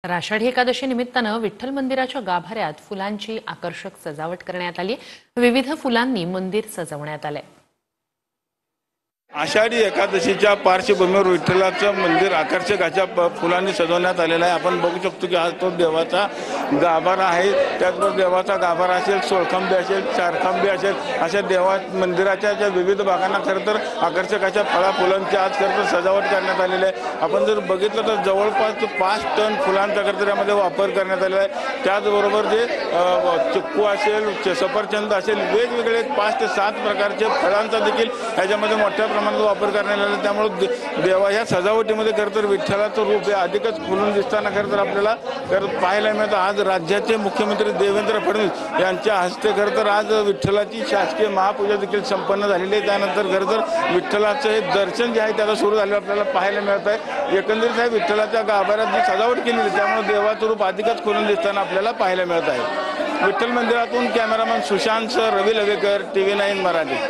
तर आषाढी एकादशी निमित्तानं विठ्ठल मंदिराच्या गाभाऱ्यात फुलांची आकर्षक सजावट करण्यात आली। विविध फुलांनी मंदिर सजवण्यात आले। आषाढी एकादशीच्या पार्श्वभूमीवर विठ्ठलाचं मंदिर आकर्षक अशा फुलांनी सजवण्यात आलेलं आहे। आपण बघू शकतो की आज तो देवाचा गाभारा आहे। त्याचबरोबर देवाचा गाभारा असेल, सोळखांबे असेल, चारखांबे असेल, अशा देवा मंदिराच्या ज्या विविध भागांना खरं तर आकर्षक अशा फुलांची आज खरं तर सजावट करण्यात आलेली आहे। आपण जर बघितलं तर जवळपास 5 टन फुलांचा खरं तर यामध्ये वापर करण्यात आलेला आहे। त्याचबरोबर जे चिक्कू असेल, सफरचंद असेल, वेगवेगळे 5 ते 7 प्रकारचे फळांचा देखील ह्याच्यामध्ये मोठ्या प्रमाणात वापर करण्यात आला। त्यामुळे देवा ह्या सजावटीमध्ये खरं तर विठ्ठलाचं रूप हे अधिकच खुलून दिसताना खरं तर आपल्याला पाहायला मिळतं। आज राज्याचे मुख्यमंत्री देवेंद्र फडणवीस यांच्या हस्ते खरं तर आज विठ्ठलाची शासकीय महापूजा देखील संपन्न झालेली आहे। त्यानंतर खरं तर विठ्ठलाचं हे दर्शन जे आहे त्याला सुरू झालं आपल्याला पाहायला मिळत आहे। एकंदरीत आहे विठ्ठलाच्या गाभाऱ्यात जी सजावट केली आहे त्यामुळे देवाचं रूप अधिकच खुलून दिसताना आपल्याला पाहायला मिळत आहे। विठ्ठल मंदिरातून कॅमेरामन सुशांत रवी लवेकर, TV9 मराठी।